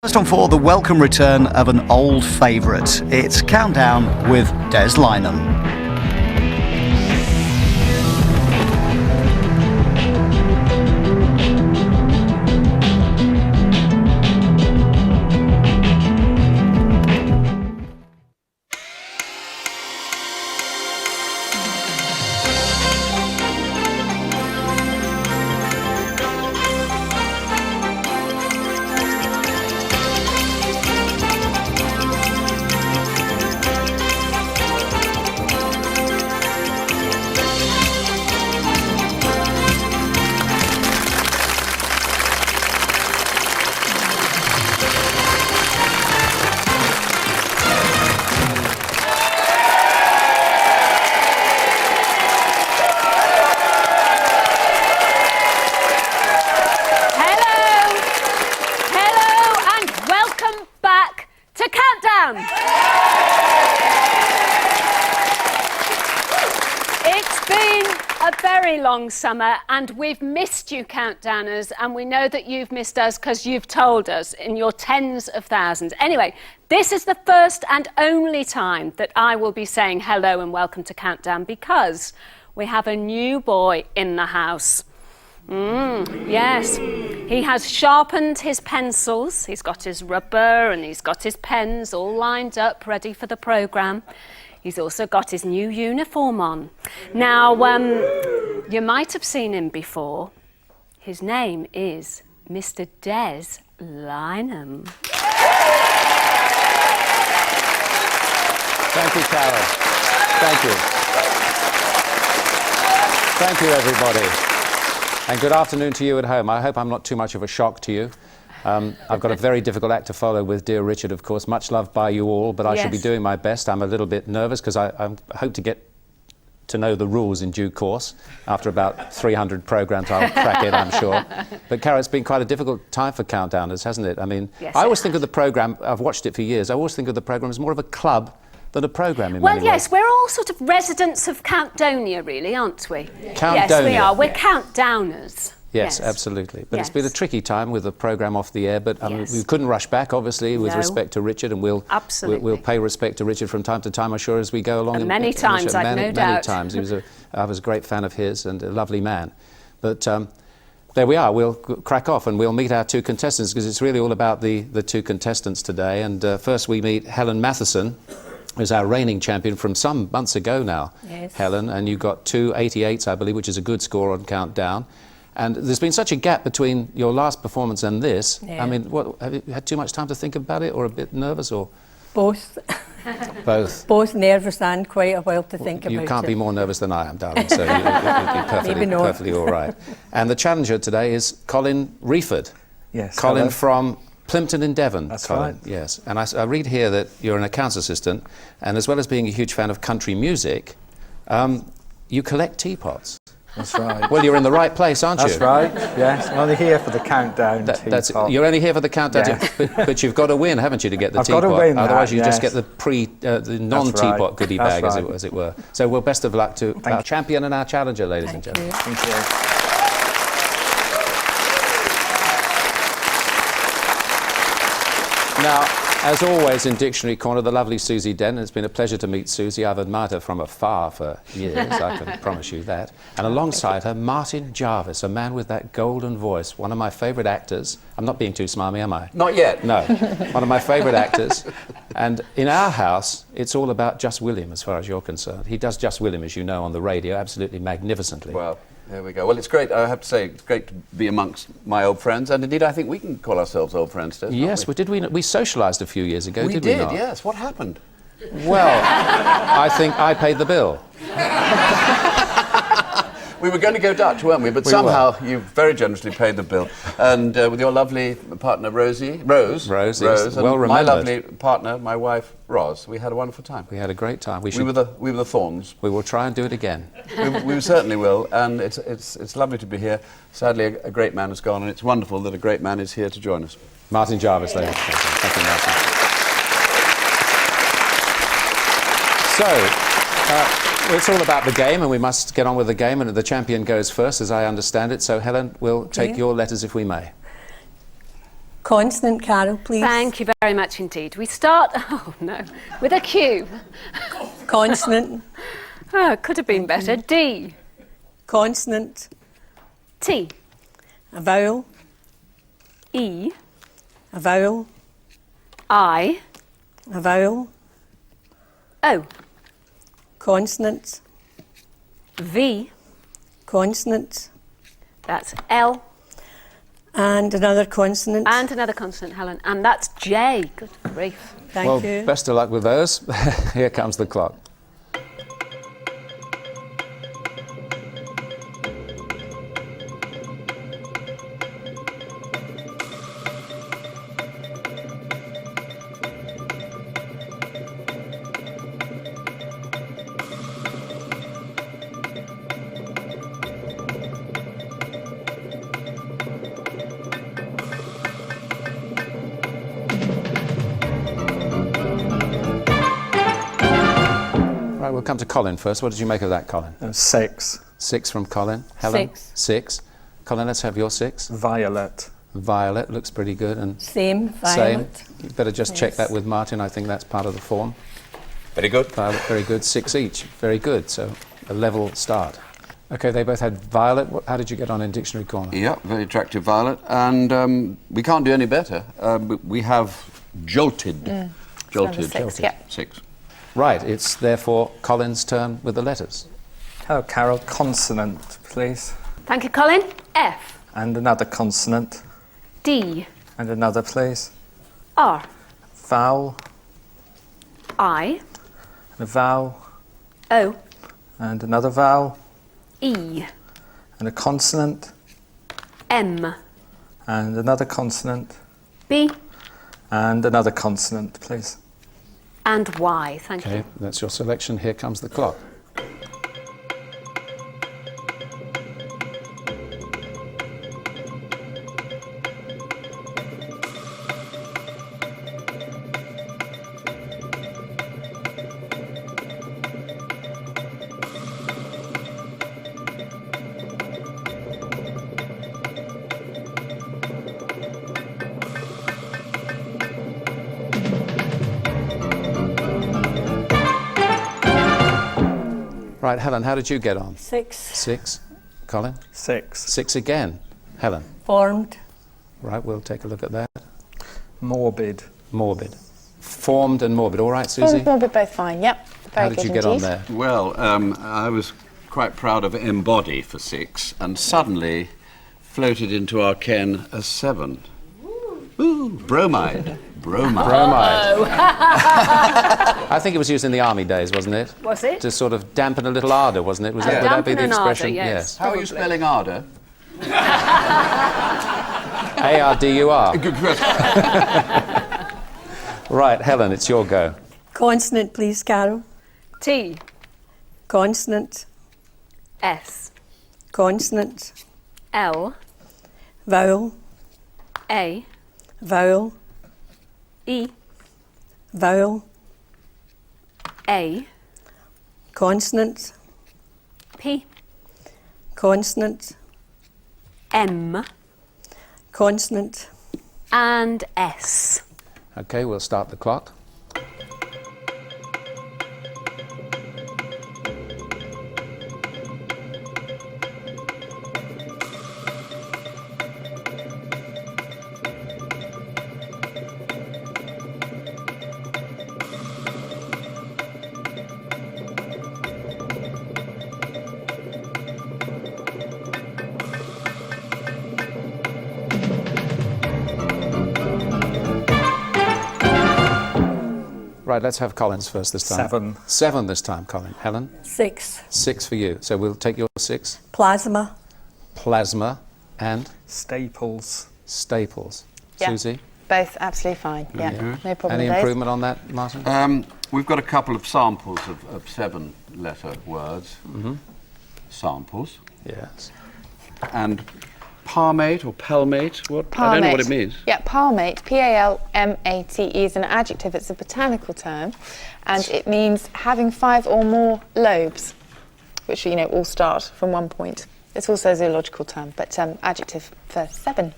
First on for the welcome return of an old favourite. It's Countdown with Des Lynam. It's been a very long summer and we've missed you, Countdowners, and we know that you've missed us because you've told us in your tens of thousands. Anyway, this is the first and only time that I will be saying hello and welcome to Countdown because we have a new boy in the house. Yes, he has sharpened his pencils, he's got his rubber and he's got his pens all lined up ready for the programme. He's also got his new uniform on. Now, you might have seen him before. His name is Mr. Des Lynam. Thank you, Carol. Thank you. Thank you, everybody. And good afternoon to you at home. I hope I'm not too much of a shock to you. I've got a very difficult act to follow with dear Richard, of course. Much loved by you all, but I shall be doing my best. I'm a little bit nervous because I hope to get to know the rules in due course. After about 300 programmes, I'll crack it, I'm sure. But, Carol, it's been quite a difficult time for Countdowners, hasn't it? I mean, I always think of the programme, I've watched it for years, I always think of the programme as more of a club than a programme in many ways. Well, yes, we're all sort of residents of Countdownia, really, aren't we? Countdownia. Yes, we are. We're Countdowners. Yes, absolutely. But it's been a tricky time with the programme off the air, but we couldn't rush back, obviously, with respect to Richard, and we'll pay respect to Richard from time to time, I'm sure, as we go along. And many times, I've no doubt. Many times. I was a great fan of his and a lovely man. But there we are. We'll crack off and we'll meet our two contestants, because it's really all about the two contestants today. And first we meet Helen Matheson, who's our reigning champion from some months ago now, Helen, and you got 2 88s, I believe, which is a good score on Countdown. And there's been such a gap between your last performance and this. I mean, have you had too much time to think about it, or a bit nervous, or...? Both. Both? Both nervous and quite a while to think about it. You can't be more nervous than I am, darling, so you'll be perfectly all right. And the challenger today is Colin Reeford. Yes. Colin from Plimpton in Devon. That's Colin. right. Yes. And I read here that you're an accounts assistant, and as well as being a huge fan of country music, you collect teapots. That's right. Well, you're in the right place, aren't you? That's right, yes. I'm only here for the Countdown teapot. You're only here for the Countdown, but you've got to win, haven't you, to get the teapot? I've got to win that, otherwise you just get the non-teapot goodie bag, as it were. So, well, best of luck to our champion and our challenger, ladies and gentlemen. Thank you. Now, as always in Dictionary Corner, the lovely Susie Dent. It's been a pleasure to meet Susie. I've admired her from afar for years, I can promise you that. And alongside her, Martin Jarvis, a man with that golden voice, one of my favourite actors. I'm not being too smarmy, am I? Not yet. No. One of my favourite actors. And in our house, it's all about Just William, as far as you're concerned. He does Just William, as you know, on the radio, absolutely magnificently. Well, there we go. Well, it's great. I have to say, it's great to be amongst my old friends, and indeed, I think we can call ourselves old friends, Des. Yes, we socialised a few years ago, we did we not? Yes. What happened? Well, I think I paid the bill. We were going to go Dutch, weren't we? But somehow you very generously paid the bill. And with your lovely partner, Rose, and well remembered. My lovely partner, my wife, Ros, we had a wonderful time. We had a great time. We were the Thorns. We will try and do it again. we certainly will, and it's lovely to be here. Sadly, a great man has gone, and it's wonderful that a great man is here to join us. Martin Jarvis, ladies and gentlemen. Thank you, Martin. So, it's all about the game, and we must get on with the game, and the champion goes first, as I understand it. So, Helen, we'll take your letters if we may. Consonant, Carol, please. Thank you very much indeed. We start, oh no, with a Q. Consonant. Oh, it could have been better. D. Consonant. T. A vowel. E. A vowel. I. A vowel. O. Consonant. V. Consonant. That's L. And another consonant. And another consonant, Helen. And that's J. Good grief. Thank Well, you. best of luck with those. Here comes the clock. Right, we'll come to Colin first. What did you make of that, Colin? 6. 6 from Colin. Helen? 6. 6. Colin, let's have your 6. Violet. Violet looks pretty good. And Same, violet. same. You better just check that with Martin. I think that's part of the form. Very good. Violet, very good. 6 each. Very good. So a level start. Okay, they both had violet. How did you get on in Dictionary Corner? Yeah, very attractive violet. And we can't do any better. We have jolted. Jolted. Number 6, yep. 6. Right, it's therefore Colin's turn with the letters. Hello, Carol. Consonant, please. Thank you, Colin. F. And another consonant. D. And another, please. R. Vowel. I. And a vowel. O. And another vowel. E. And a consonant. M. And another consonant. B. And another consonant, please. And Y. Thank Okay, you. that's your selection. Here comes the clock. Right, Helen, how did you get on? 6. 6. Colin? 6. 6 again. Helen? Formed. Right, we'll take a look at that. Morbid. Morbid. Formed and morbid. All right, Susie? Morbid, both fine, yep. Very How did good you get on indeed. there? Well, I was quite proud of embody for 6 and suddenly floated into our ken as 7. Ooh, bromide. Bromide. Bromide. I think it was used in the army days, wasn't it? Was it? To sort of dampen a little ardour, wasn't it? Would that be the Dampen an ardour, expression? yes. How are you spelling ardour? A-R-D-U-R. Good question. Right, Helen, it's your go. Consonant, please, Carol. T. Consonant. S. Consonant. L. Vowel. A. Vowel. E. Vowel. A. Consonant. P. Consonant. M. Consonant. And S. Okay, we'll start the clock. Right, let's have Colin's first this time. 7. 7 this time, Colin. Helen? 6. 6 for you. So we'll take your 6. Plasma. Plasma and Staples. staples. Yeah. Susie? Both absolutely fine, yeah. No problem Any with those. improvement on that, Martin? We've got a couple of samples of 7-letter words. Samples. Yes. And palmate or palmate, what? I don't know what it means. Yeah, palmate, P-A-L-M-A-T-E, is an adjective. It's a botanical term, and it means having 5 or more lobes, which, all start from one point. It's also a zoological term, but adjective for 7.